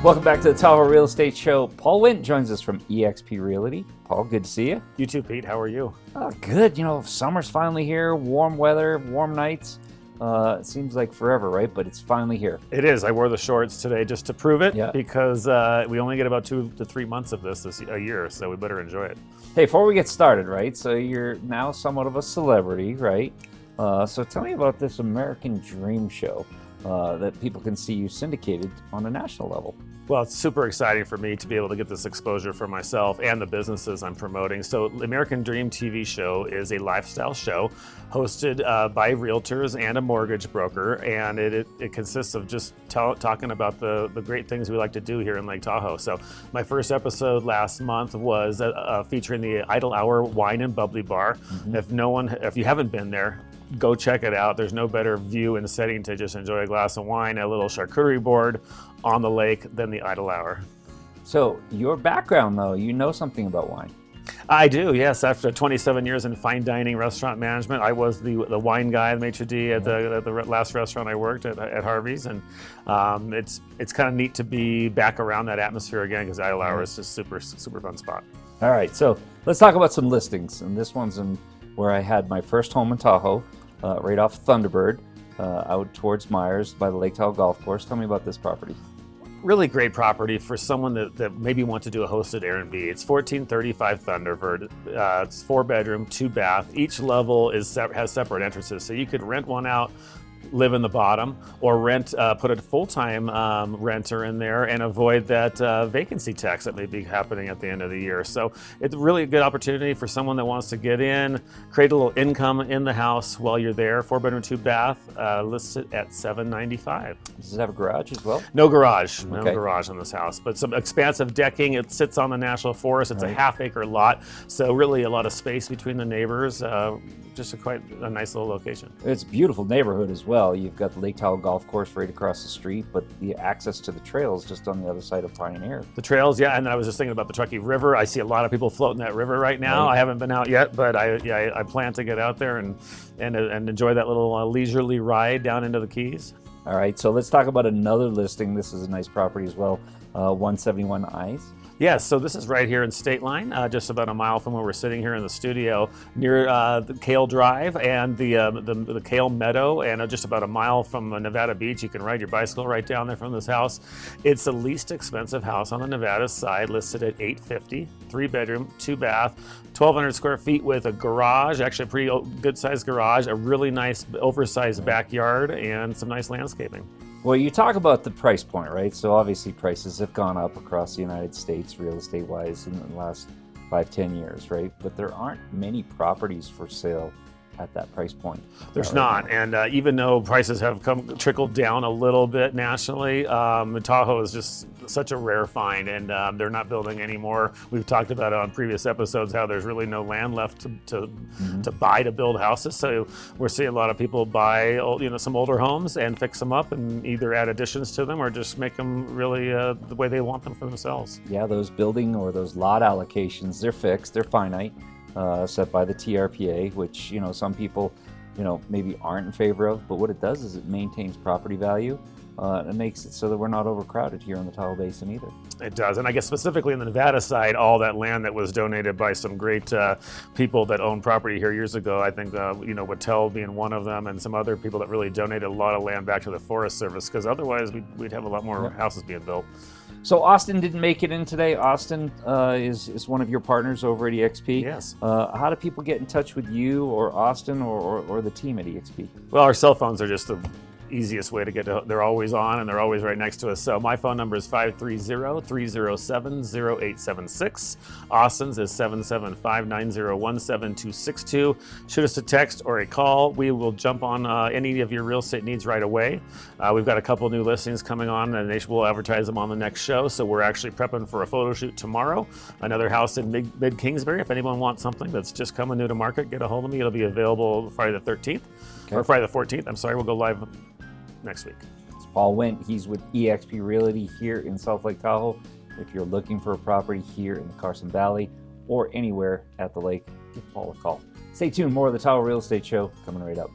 Welcome back to the Tahoe Real Estate Show. Paul Windt joins us from eXp Realty. Paul, good to see you. You too, Pete. How are you? Good. You know, summer's finally here. Warm weather, warm nights. It seems like forever, right? But it's finally here. It is. I wore the shorts today just to prove it, Yeah. because we only get about 2 to 3 months of this a year, so we better enjoy it. Hey, before we get started, right? So you're now somewhat of a celebrity, right? So tell me about this American Dream show that people can see you syndicated on a national level. Well, it's super exciting for me to be able to get this exposure for myself and the businesses I'm promoting. So the American Dream TV show is a lifestyle show hosted by realtors and a mortgage broker, and it consists of just talking about the great things we like to do here in Lake Tahoe. So my first episode last month was featuring the Idle Hour Wine and Bubbly Bar. Mm-hmm. If you haven't been there, go check it out. There's no better view and setting to just enjoy a glass of wine, a little charcuterie board on the lake than the Idle Hour. So your background, though, you know something about wine. I do, yes. After 27 years in fine dining restaurant management, I was the wine guy, the maitre d' at the last restaurant I worked at Harvey's, and it's kind of neat to be back around that atmosphere again, because Idle Hour is just super fun spot. All right, so let's talk about some listings, and this one's in where I had my first home in Tahoe, right off Thunderbird, out towards Myers by the Lake Tahoe Golf Course. Tell me about this property. Really great property for someone that maybe wants to do a hosted Airbnb. It's 1435 Thunderbird. It's 4-bedroom, 2-bath. Each level has separate entrances, so you could rent one out, live in the bottom, or put a full-time renter in there and avoid that vacancy tax that may be happening at the end of the year. So it's really a good opportunity for someone that wants to get in, create a little income in the house while you're there. 4-bedroom, 2-bath, listed at $795. Does it have a garage as well? No garage, Okay. no garage on this house, but some expansive decking. It sits on the National Forest. It's a half-acre lot, so really a lot of space between the neighbors. Just quite a nice little location. It's a beautiful neighborhood as well. You've got the Lake Tahoe Golf Course right across the street, but the access to the trails just on the other side of Pioneer. The trails, yeah, and I was just thinking about the Truckee River. I see a lot of people floating that river right now. Right. I haven't been out yet, but I plan to get out there and enjoy that little leisurely ride down into the Keys. All right, so let's talk about another listing. This is a nice property as well, 171 Eyes. Yes, so this is right here in State Line, just about a mile from where we're sitting here in the studio, near the Kale Drive and the Kale Meadow, and just about a mile from Nevada Beach. You can ride your bicycle right down there from this house. It's the least expensive house on the Nevada side, listed at $850, 3-bedroom, 2-bath, 1,200 square feet with a garage, actually a pretty good-sized garage, a really nice oversized backyard, and some nice landscaping. Well, you talk about the price point, right? So obviously prices have gone up across the United States real estate-wise in the last 5-10 years, right? But there aren't many properties for sale at that price point. There's not, and even though prices have trickled down a little bit nationally, Tahoe is just such a rare find, and they're not building anymore. We've talked about it on previous episodes how there's really no land left to buy to build houses. So we're seeing a lot of people buy some older homes and fix them up and either add additions to them or just make them really the way they want them for themselves. Yeah, those building or those lot allocations, they're fixed, they're finite. Set by the TRPA, which some people maybe aren't in favor of, but what it does is it maintains property value. It makes it so that we're not overcrowded here in the Tahoe Basin either. It does, and I guess specifically in the Nevada side, all that land that was donated by some great people that owned property here years ago. I think Wattel being one of them, and some other people that really donated a lot of land back to the Forest Service, because otherwise we'd have a lot more houses being built. So Austin didn't make it in today. Austin is one of your partners over at eXp. Yes. How do people get in touch with you or Austin or the team at eXp? Well, our cell phones are just the easiest way to get to. They're always on and they're always right next to us. So my phone number is 530-307-0876. Austin's is 775-901-7262. Shoot us a text or a call. We will jump on any of your real estate needs right away. We've got a couple new listings coming on, and we'll advertise them on the next show. So we're actually prepping for a photo shoot tomorrow. Another house in mid-Kingsbury. If anyone wants something that's just coming new to market, get a hold of me. It'll be available Friday the 13th. Okay. Or Friday the 14th. I'm sorry, we'll go live next week. It's Paul Windt. He's with eXp Realty here in South Lake Tahoe. If you're looking for a property here in the Carson Valley or anywhere at the lake, give Paul a call. Stay tuned. More of the Tahoe Real Estate Show coming right up.